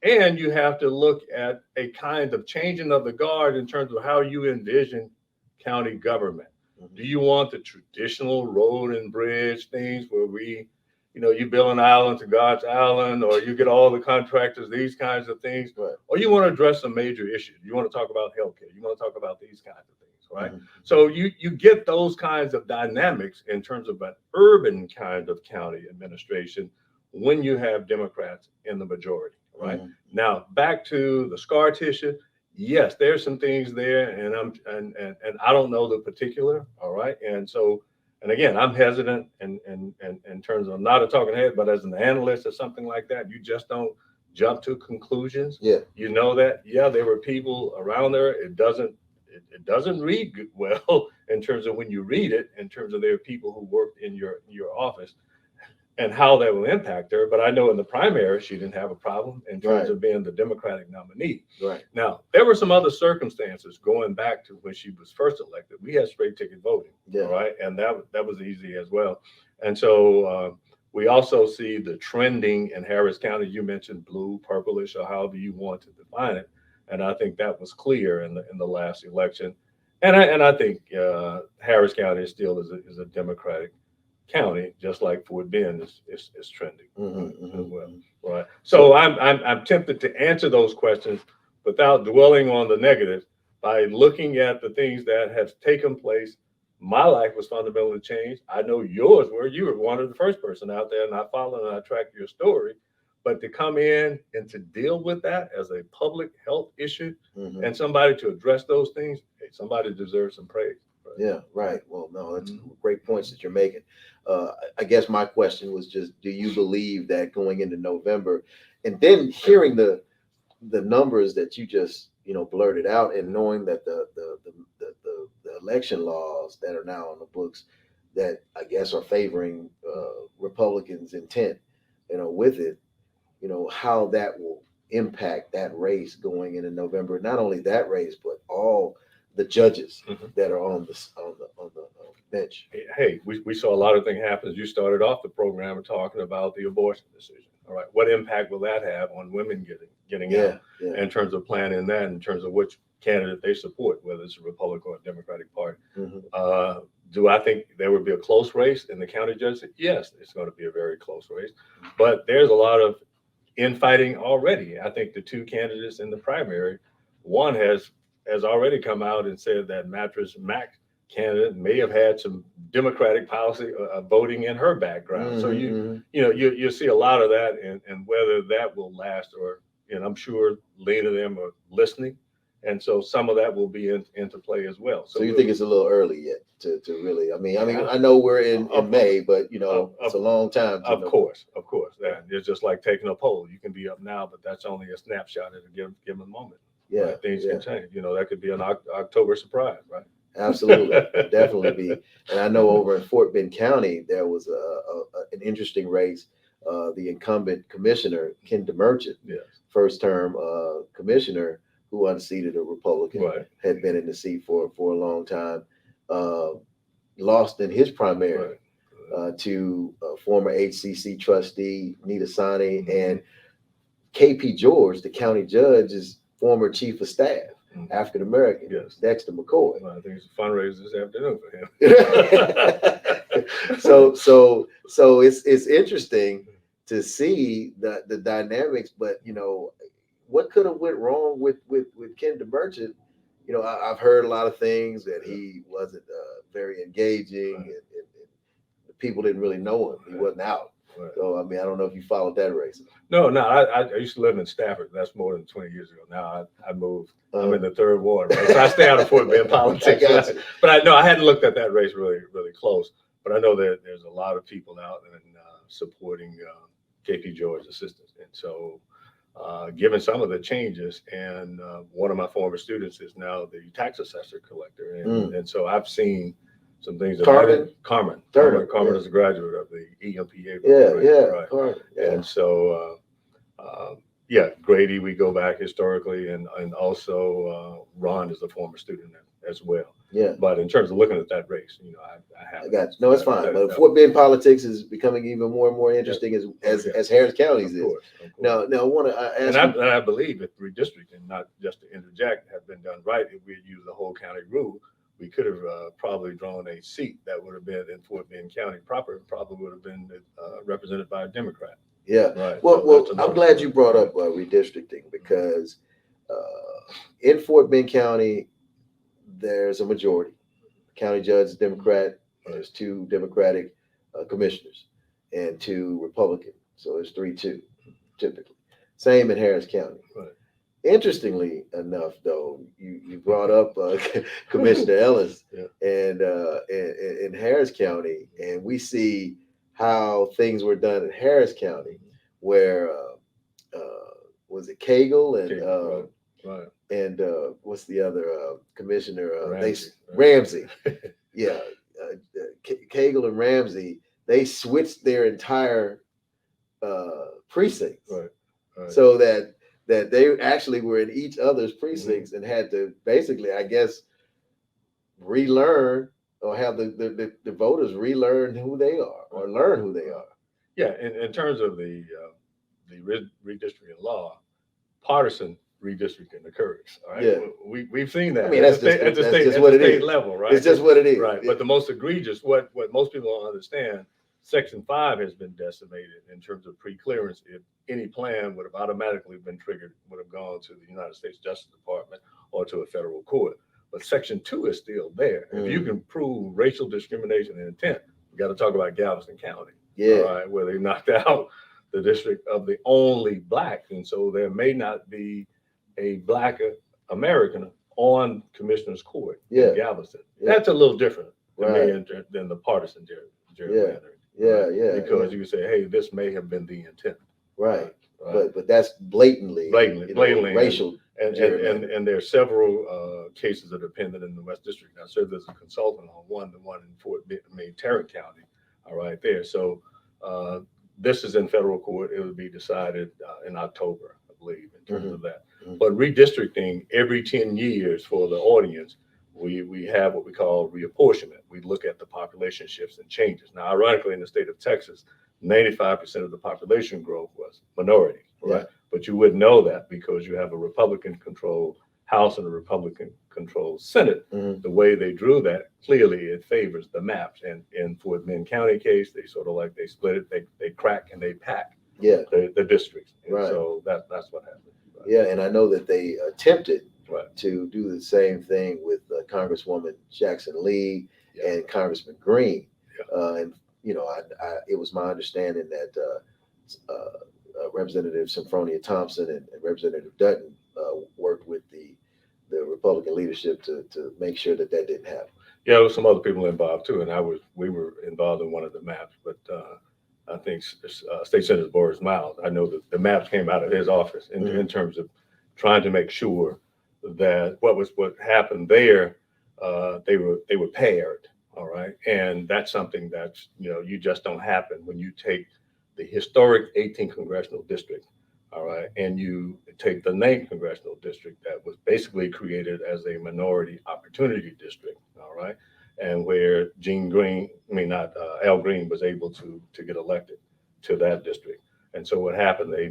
S2: And you have to look at a kind of changing of the guard in terms of how you envision county government. Do you want the traditional road and bridge things where you build an island to God's island, or you get all the contractors, these kinds of things,
S1: Right.
S2: or you want to address some major issues? You want to talk about healthcare. You want to talk about these kinds of things, right?
S1: Mhm.
S2: So you get those kinds of dynamics in terms of an urban kind of county administration when you have Democrats in the majority, right?
S1: Mhm.
S2: Now back to the scar tissue. Yes, there's some things there, and I don't know the particular, all right. And again, I'm hesitant in terms of not a talking head, but as an analyst or something like that, you just don't jump to conclusions.
S1: Yeah.
S2: You know that, yeah, there were people around there. It doesn't read well in terms of when you read it, in terms of there are people who worked in your office and how that will impact her. But I know in the primary, she didn't have a problem in terms
S1: Right.
S2: of being the Democratic nominee.
S1: Right.
S2: Now, there were some other circumstances going back to when she was first elected. We had straight ticket voting,
S1: Yeah.
S2: all right? And that was easy as well. And so we also see the trending in Harris County. You mentioned blue, purplish, or however you want to define it. And I think that was clear in the last election. And I think Harris County still is a Democratic county, just like Fort Bend is trending as well, right? So I'm tempted to answer those questions without dwelling on the negatives by looking at the things that have taken place. My life was fundamentally changed. I know yours were. You were one of the first person out there, and I followed and I tracked your story. But to come in and to deal with that as a public health issue and somebody to address those things, hey, somebody deserves some praise. Right?
S1: Yeah, right. Well, no, that's great points that you're making. I guess my question was just, do you believe that going into November, and then hearing the numbers that you just blurted out, and knowing that the election laws that are now on the books that I guess are favoring Republicans' intent, with it, how that will impact that race going into November. Not only that race, but all the judges that are on the bench.
S2: Hey, we saw a lot of things happen. You started off the program talking about the abortion decision. All right, what impact will that have on women getting out in terms of planning that, in terms of which candidate they support, whether it's a Republican or a Democratic Party? Do I think there would be a close race in the county judge? Yes, it's going to be a very close race, but there's a lot of infighting already. I think the two candidates in the primary, one has already come out and said that Mattress Mac candidate may have had some Democratic policy voting in her background. So you see a lot of that, and whether that will last, or I'm sure Lena and them are listening, and so some of that will be into play as well.
S1: So you think it's a little early yet to really? I mean, I know we're in May, but it's a long time.
S2: Of course. It's just like taking a poll. You can be up now, but that's only a snapshot at a given moment.
S1: Yeah,
S2: right? Things can change. That could be an October surprise, right?
S1: Absolutely, definitely be. And I know over in Fort Bend County there was an interesting race. The incumbent commissioner Ken DeMerchant, first term commissioner, who unseated a Republican, had been in the seat for a long time, lost in his primary to former HCC trustee Nita Sani and KP George, the county judge's former chief of staff, African American, Dexter McCoy.
S2: Well, I think it's a fundraiser this afternoon for him.
S1: So it's interesting to see the dynamics, but what could have went wrong with Ken DeMerchant? I've heard a lot of things that he wasn't very engaging, and people didn't really know him. He wasn't out. So I mean, I don't know if you followed that race.
S2: No. I used to live in Stafford. That's more than 20 years ago. Now I moved. I'm in the third ward, right? So I stay out of Fort Bend politics. But I hadn't looked at that race really close. But I know that there's a lot of people out and supporting KP George's assistance, and so. Given some of the changes, and one of my former students is now the tax assessor collector, and so I've seen some things. Carmen is a graduate of the EMPA.
S1: Carmen.
S2: And so Grady, we go back historically, and also Ron is a former student as well. But in terms of looking at that race, I haven't.
S1: I got you. No, it's fine. But Fort Bend politics is becoming even more and more interesting as Harris County's is. Now, I want to ask.
S2: And I believe if redistricting, not just to interject, had been done right, if we had used the whole county rule, we could have probably drawn a seat that would have been in Fort Bend County proper. Probably would have been represented by a Democrat.
S1: Yeah. Right. Well, I'm glad you brought up redistricting, because in Fort Bend County, there's a majority. County judge is Democrat. There's 2 Democratic commissioners and 2 Republican. So there's 3-2 typically. Same in Harris County.
S2: Right.
S1: Interestingly enough, though, you brought up Commissioner Ellis and in Harris County, and we see how things were done in Harris County, where was it Cagle and and what's the other commissioner? Ramsey. Yeah, Cagle and Ramsey. They switched their entire precincts, so that they actually were in each other's precincts and had to basically, I guess, relearn, or have the voters relearn who they are, or learn who they are.
S2: Yeah, in terms of the redistricting law, partisan redistricting occurs. All right, we've seen that.
S1: I mean, that's just
S2: at the state level, right?
S1: It's just what it is,
S2: right? But the most egregious, what most people don't understand, Section 5 has been decimated in terms of pre-clearance. If any plan would have automatically been triggered, would have gone to the United States Justice Department or to a federal court. But Section 2 is still there. If you can prove racial discrimination and intent, we got to talk about Galveston County, all right, where they knocked out the district of the only Black, and so there may not be a Black American on Commissioner's Court in Galveston. That's a little different to me than the partisan gerrymandering. Because you can say, hey, this may have been the intent.
S1: Right. But that's blatantly racial.
S2: And there are several cases that are pending in the West District. I served as a consultant on the one in Tarrant County, all right there. So this is in federal court. It would be decided in October, I believe, in terms of that.
S1: Mhm.
S2: But redistricting every 10 years for the audience, we have what we call reapportionment. We look at the population shifts and changes. Now, ironically, in the state of Texas, 95% of the population growth was minority, right?
S1: Yeah.
S2: But you wouldn't know that because you have a Republican-controlled House and a Republican-controlled Senate.
S1: Mhm.
S2: The way they drew that, clearly it favors the maps. And for the Min County case, they sort of like they split it, they crack and they pack
S1: Yeah.
S2: the districts. And
S1: Right.
S2: so that's what happened. Right.
S1: Yeah, and I know that they attempted
S2: Right.
S1: to do the same thing with Congresswoman Jackson Lee
S2: Yeah.
S1: and Congressman Green.
S2: Yeah.
S1: And it was my understanding that Representative Symphonia Thompson and Representative Dutton worked with the Republican leadership to make sure that didn't happen.
S2: Yeah, there was some other people involved too, and we were involved in one of the maps, but I think State Senator Boris Miles, I know that the maps came out of his office in terms of trying to make sure that what happened there, they were paired, all right, and that's something that's you just don't happen when you take the historic 18th congressional district, all right, and you take the 9th congressional district that was basically created as a minority opportunity district, all right, and where Al Green was able to get elected to that district. And so what happened, they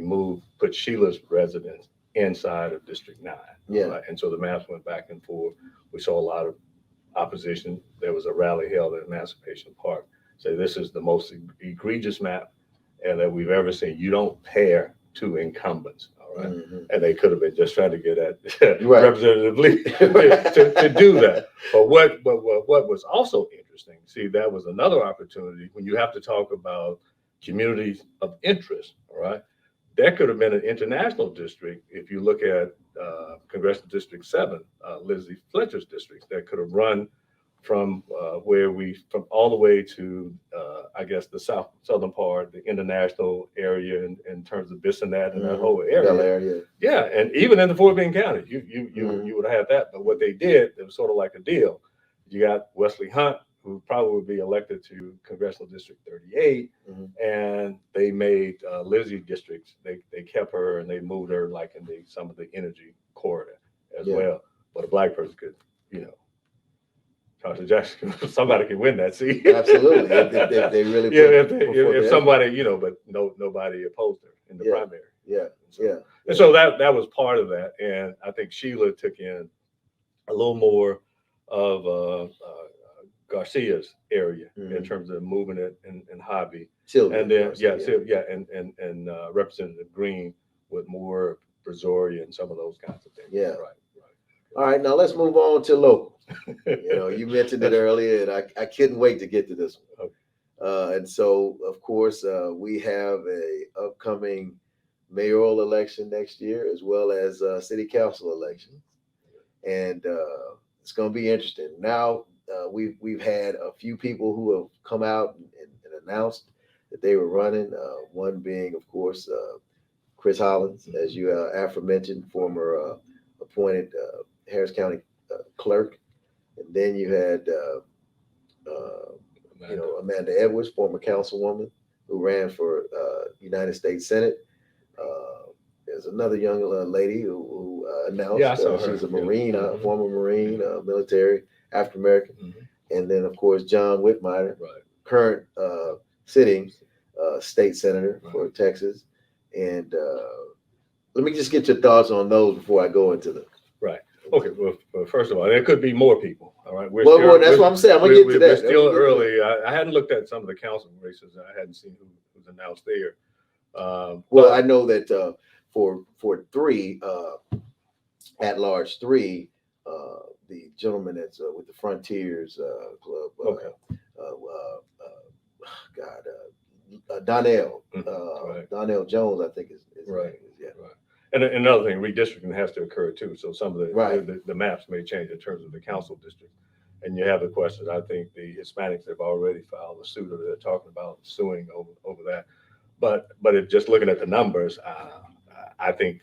S2: put Sheila's residence inside of District 9.
S1: Yeah.
S2: Right? And so the maps went back and forth. We saw a lot of opposition. There was a rally held at Emancipation Park. So this is the most egregious map that we've ever seen. You don't pair two incumbents. Right.
S1: Mm-hmm.
S2: And they could have been just trying to get at
S1: right.
S2: Representative Lee to do that. But what was also interesting, see, that was another opportunity when you have to talk about communities of interest, all right? That could have been an international district. If you look at Congressional District 7, Lizzie Fletcher's districts, that could have run from from all the way to I guess the southern part, the international area in terms of Bissonnette and that whole area. Yeah, and even in the Fort Bend County, you would have had that. But what they did, it was sort of like a deal. You got Wesley Hunt, who probably would be elected to Congressional District 38, and they made Lizzie districts. They kept her and they moved her like in some of the energy corridor as well. But a black person could, Jackson, somebody can win that seat.
S1: Absolutely, if they really
S2: if somebody, but nobody opposed her in the primary. And so that was part of that, and I think Sheila took in a little more of Garcia's area in terms of moving it in hobby, and then and Representative Green with more Brazoria and some of those kinds of things.
S1: Yeah, right. All right, now let's move on to local. You mentioned it earlier, and I couldn't wait to get to this one. Okay. And so, of course, we have a upcoming mayoral election next year, as well as city council elections, and it's going to be interesting. Now, we've had a few people who have come out and announced that they were running. One being, of course, Chris Hollins, as you aforementioned, former appointed Harris County clerk. And then you had, Amanda Edwards, former councilwoman who ran for United States Senate. There's another young lady who announced she was a Marine, former Marine, military, African American. And then, of course, John Whitmire, current sitting state senator for Texas. And let me just get your thoughts on those before I go into them.
S2: Right. Okay. Well, first of all, there could be more people. All right.
S1: That's what I'm saying. I'm gonna get to that.
S2: We're still early. I hadn't looked at some of the council races. I hadn't seen who's announced there.
S1: Well, I know that for three at-large three, the gentleman that's with the Frontiers Club. Donnell. Donnell Jones, I think is
S2: right. Right. And another thing, redistricting has to occur too. So some of the maps may change in terms of the council districts. And you have the question. I think the Hispanics have already filed a suit, or they're talking about suing over that. But if just looking at the numbers, I think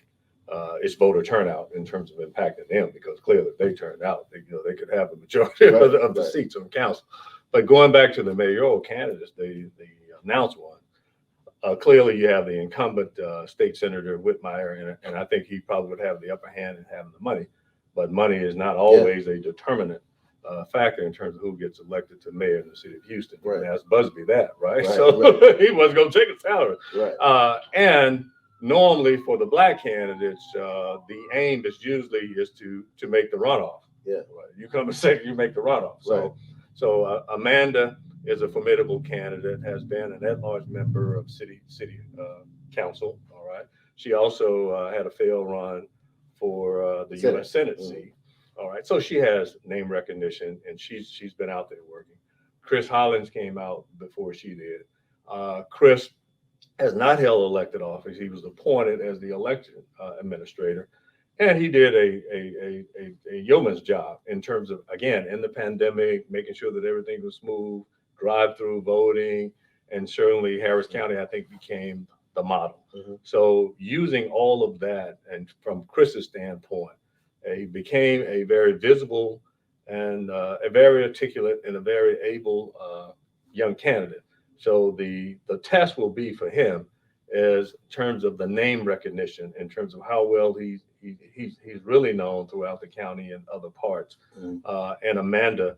S2: it's voter turnout in terms of impacting them, because clearly if they turned out, they could have the majority of the seats on council. But going back to the mayoral candidates, they announced one. Clearly, you have the incumbent state senator Whitmire, and I think he probably would have the upper hand in having the money. But money is not always a determinant factor in terms of who gets elected to mayor in the city of Houston.
S1: Right.
S2: And ask Busby that, right?
S1: Right,
S2: So
S1: right.
S2: he wasn't going to take a salary.
S1: Right.
S2: And normally for the black candidates, the aim is to make the runoff.
S1: Yeah.
S2: Right? You come in second, you make the runoff.
S1: Right.
S2: So Amanda is a formidable candidate, has been an at-large member of city council. All right. She also had a failed run for the
S1: Senate.
S2: U.S. Senate seat. All right. So she has name recognition, and she's been out there working. Chris Hollins came out before she did. Chris has not held elected office. He was appointed as the election administrator, and he did a yeoman's job in terms of, again, in the pandemic, making sure that everything was smooth, drive-through voting, and certainly Harris County, I think, became the model. So using all of that, and from Chris's standpoint, he became a very visible and a very articulate and a very able young candidate. So the test will be for him is in terms of the name recognition, in terms of how well he's really known throughout the county and other parts. And Amanda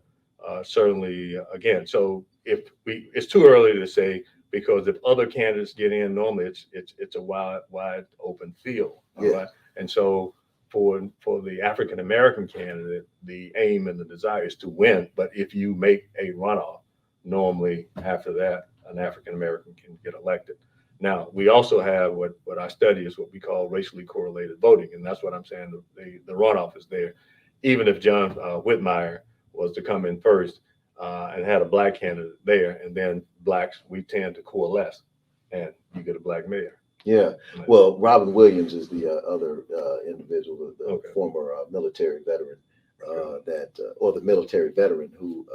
S2: certainly again. So it's too early to say, because if other candidates get in, normally it's a wide open field. All right. And so for the African American candidate, the aim and the desire is to win. But if you make a runoff, normally after that, an African American can get elected. Now, we also have what I study is what we call racially correlated voting. And that's what I'm saying. The runoff is there. Even if John Whitmire was to come in first and had a black candidate there, and then blacks, we tend to coalesce and you get a black mayor.
S1: Yeah. Well, Robin Williams is the other individual, the former military veteran or the military veteran who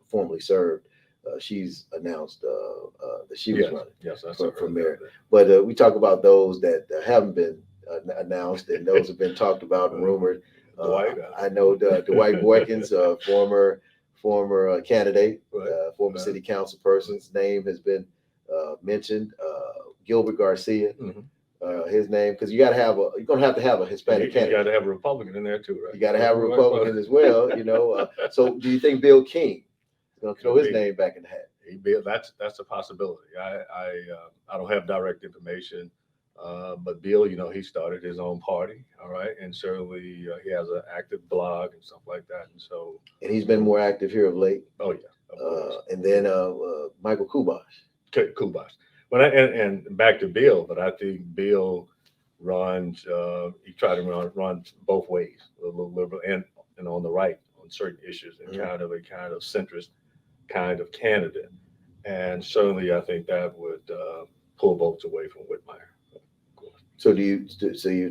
S1: formerly served. She's announced that she was running for mayor. But we talk about those that haven't been announced, and those have been talked about and rumored. I know Dwight Boykins, former candidate, former city council person's name has been mentioned. Gilbert Garcia, his name, because you're gonna have to have a Hispanic candidate.
S2: You got to have a Republican in there too, right?
S1: You got to have a Republican as well, So do you think Bill King is gonna throw his name back in the hat?
S2: That's a possibility. I don't have direct information, but Bill, he started his own party, all right, and certainly he has an active blog and stuff like that, and
S1: he's been more active here of late.
S2: Oh yeah,
S1: and then Michael Kubash.
S2: But and back to Bill, but I think Bill runs. He tried to run both ways, a little liberal and on the right on certain issues, and kind of centrist kind of candidate. And certainly, I think that would pull votes away from Whitmire.
S1: So you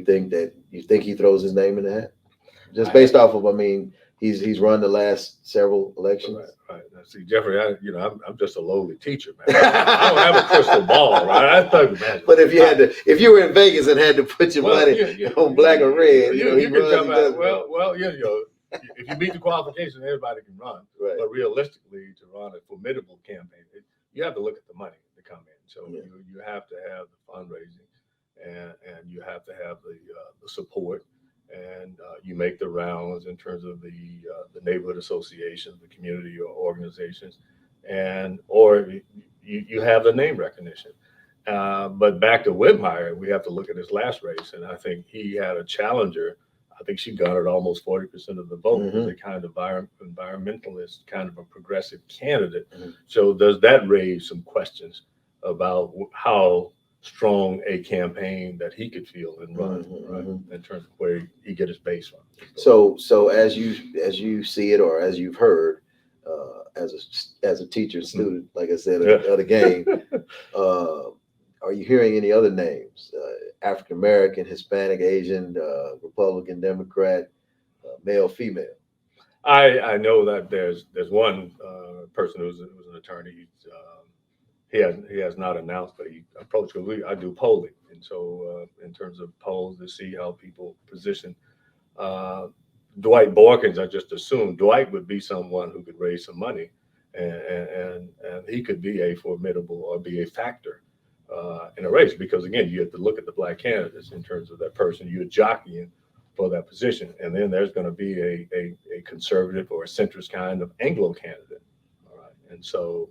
S1: think he throws his name in the hat, just based off of? I mean, he's run the last several elections.
S2: Right. See, Jeffrey, I'm just a lowly teacher, man. I don't have a crystal ball, right? I thought, man.
S1: But if you were in Vegas and had to put your money on black or red,
S2: you can come out. Well, if you meet the qualifications, everybody can run.
S1: Right.
S2: But realistically, to run a formidable campaign, you have to look at the money to come in. So you have to have the fundraising, and you have to have the support. And you make the rounds in terms of the neighborhood associations, the community organizations, or you have the name recognition. But back to Whitmire, we have to look at his last race, and I think he had a challenger. I think she garnered almost 40% of the vote as a kind of environmentalist, kind of a progressive candidate. So does that raise some questions about how strong a campaign that he could feel and run, right? In terms of where he get his base from.
S1: So as you see it, or as you've heard, as a teacher and student, like I said, of the game, are you hearing any other names? African American, Hispanic, Asian, Republican, Democrat, male, female?
S2: I know that there's one person who's an attorney. He has not announced, but he approached, because I do polling, and so in terms of polls to see how people position. Dwight Boykins, I just assumed Dwight would be someone who could raise some money, and he could be a formidable or be a factor in a race, because again, you have to look at the black candidates in terms of that person you're jockeying for that position. And then there's going to be a conservative or a centrist kind of Anglo candidate. All right. And so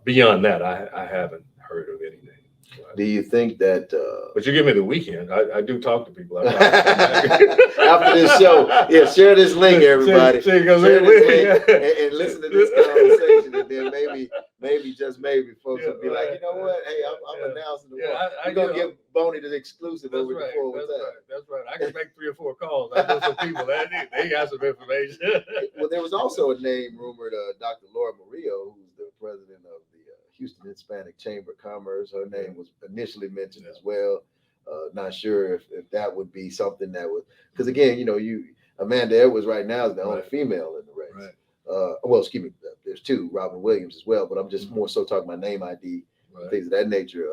S2: beyond that, I haven't heard of any name. Right.
S1: Do you think that?
S2: But you give me the weekend. I do talk to people.
S1: After this show, yeah, share this link, everybody. Share this link and listen to this conversation, and then maybe just maybe folks will be like, you know what? Hey, I'm announcing the war. I'm gonna give Boney the exclusive over the forward time.
S2: That's right. I can make 3 or 4 calls. I know some people that they got some information.
S1: Well, there was also a name rumored, Dr. Laura Murillo, who's the president of the Houston Hispanic Chamber of Commerce. Her name was initially mentioned as well. Not sure if that would be something that would, because again, Amanda Edwards right now is the only female in the race. Right. Well, excuse me, there's 2, Robin Williams as well, but I'm just more so talking about name ID, things of that nature.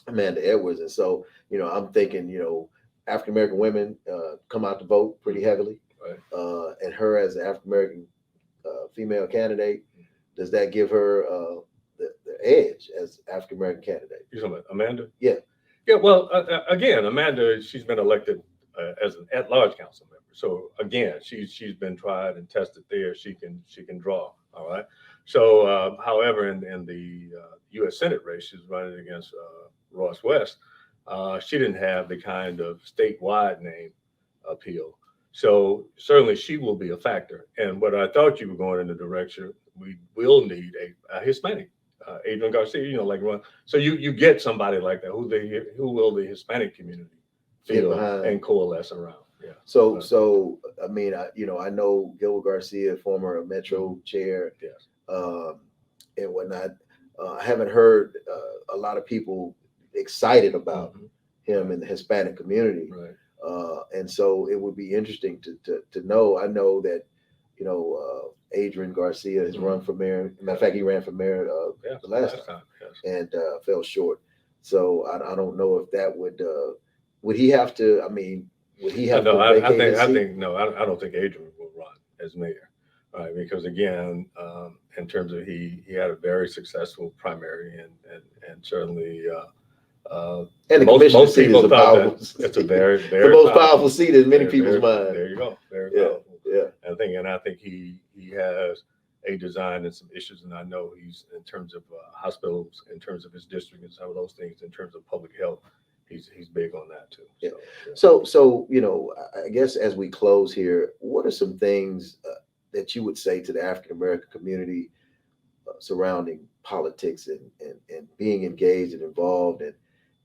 S1: Amanda Edwards, and so I'm thinking, African American women come out to vote pretty heavily, and her as an African American female candidate, does that give her the edge as African American candidate?
S2: You're talking about Amanda?
S1: Yeah.
S2: Yeah. Well, again, Amanda, she's been elected as an at-large council member. So again, she's been tried and tested there. She can draw. All right. So, however, in the U.S. Senate race, she's running against Ross West. She didn't have the kind of statewide name appeal. So certainly she will be a factor. And what I thought you were going in the direction, we will need a Hispanic, Adrian Garcia, like Ron. So you get somebody like that who will the Hispanic community feel and coalesce around. Yeah.
S1: So I mean, I know Gilbert Garcia, former Metro chair,
S2: yes,
S1: and whatnot. I haven't heard a lot of people excited about him in the Hispanic community.
S2: Right.
S1: And so it would be interesting to know. I know that, Adrian Garcia has run for mayor. Matter of fact, he ran for mayor the last time.
S2: Yes.
S1: And fell short. So I don't know if that would he have to, I mean, would he have to vacate his seat?
S2: I don't think Adrian will run as mayor. Right, because again, in terms of he had a very successful primary and certainly
S1: and
S2: most people thought that it's a very
S1: the most powerful seat in many people's minds.
S2: There you go. Very powerful.
S1: Yeah.
S2: I think he has a design and some issues, and I know he's in terms of hospitals, in terms of his district and some of those things, in terms of public health, he's big on that too.
S1: Yeah. So I guess as we close here, what are some things that you would say to the African American community surrounding politics and being engaged and involved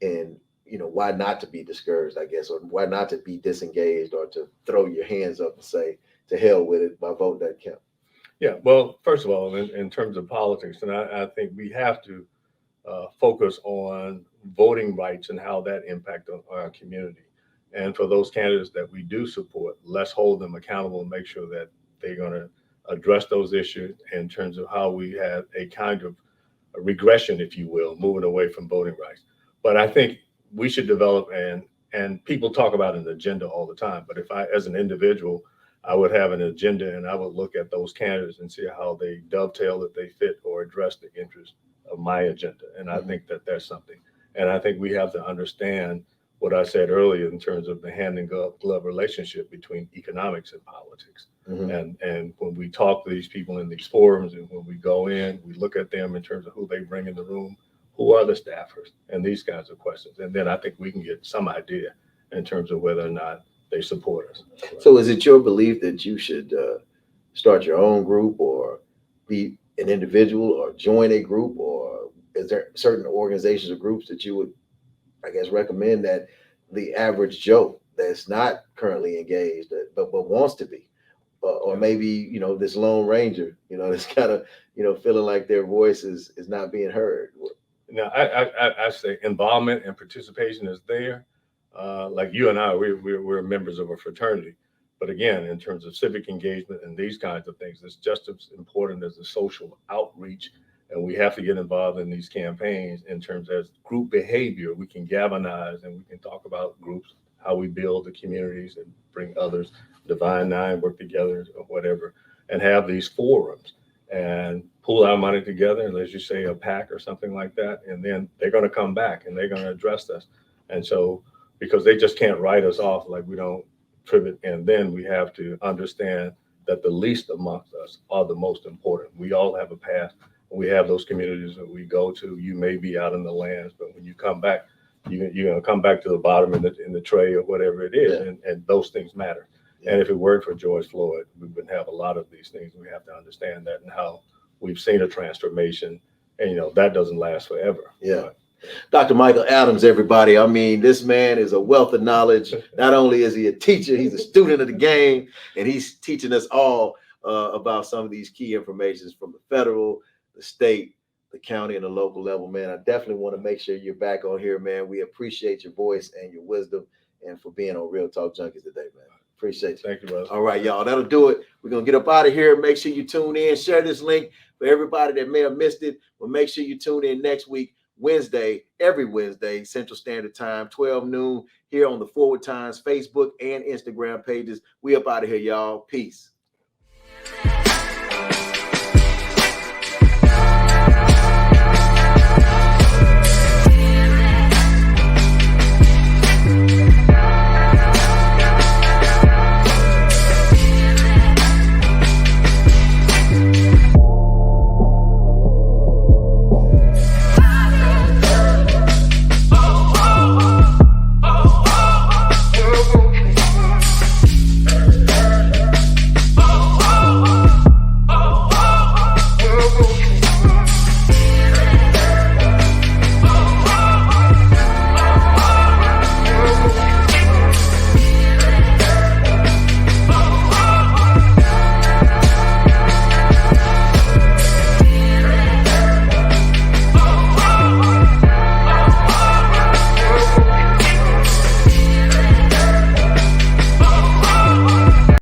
S1: and why not to be discouraged, I guess, or why not to be disengaged or to throw your hands up and say, to hell with it, my vote doesn't count?
S2: Yeah, well, first of all, in terms of politics, and I think we have to focus on voting rights and how that impacts on our community. And for those candidates that we do support, let's hold them accountable and make sure that they're going to address those issues in terms of how we have a kind of a regression, if you will, moving away from voting rights. But I think we should develop, and people talk about an agenda all the time, but if I, as an individual, I would have an agenda and I would look at those candidates and see how they dovetail, if they fit or address the interests of my agenda. And I think that there's something. And I think we have to understand what I said earlier in terms of the hand in glove relationship between economics and politics. And when we talk to these people in these forums and when we go in, we look at them in terms of who they bring in the room, who are the staffers, and these kinds of questions. And then I think we can get some idea in terms of whether or not they support us.
S1: So is it your belief that you should start your own group or be an individual or join a group, or is there certain organizations or groups that you would, I guess, recommend that the average Joe that's not currently engaged but wants to be, or maybe, this Lone Ranger, that's kind of, feeling like their voice is not being heard?
S2: Now, I say involvement and participation is there. Like you and I, we're members of a fraternity. But again, in terms of civic engagement and these kinds of things, it's just as important as the social outreach. And we have to get involved in these campaigns in terms of group behavior. We can galvanize and we can talk about groups, how we build the communities and bring others, Divine Nine, work together or whatever, and have these forums. and pool our money together, and as you say, a pack or something like that, and then they're going to come back and they're going to address us. And so, because they just can't write us off like we don't tribute, and then we have to understand that the least amongst us are the most important. We all have a past. We have those communities that we go to. You may be out in the lands, but when you come back, you're going to come back to the bottom in the tray or whatever it is, and those things matter. And if it weren't for George Floyd, we wouldn't have a lot of these things. We have to understand that and how we've seen a transformation, and that doesn't last forever.
S1: Yeah. But Dr. Michael Adams, everybody. I mean, this man is a wealth of knowledge. Not only is he a teacher, he's a student of the game, and he's teaching us all about some of these key informations from the federal, the state, the county, and the local level, man. I definitely want to make sure you're back on here, man. We appreciate your voice and your wisdom and for being on Real Talk Junkies today, man. Appreciate you.
S2: Thank you, brother.
S1: All right, y'all. That'll do it. We're going to get up out of here. Make sure you tune in. Share this link for everybody that may have missed it. But make sure you tune in next week, Wednesday, every Wednesday, Central Standard Time, 12 noon, here on the Forward Times Facebook and Instagram pages. We up out of here, y'all. Peace.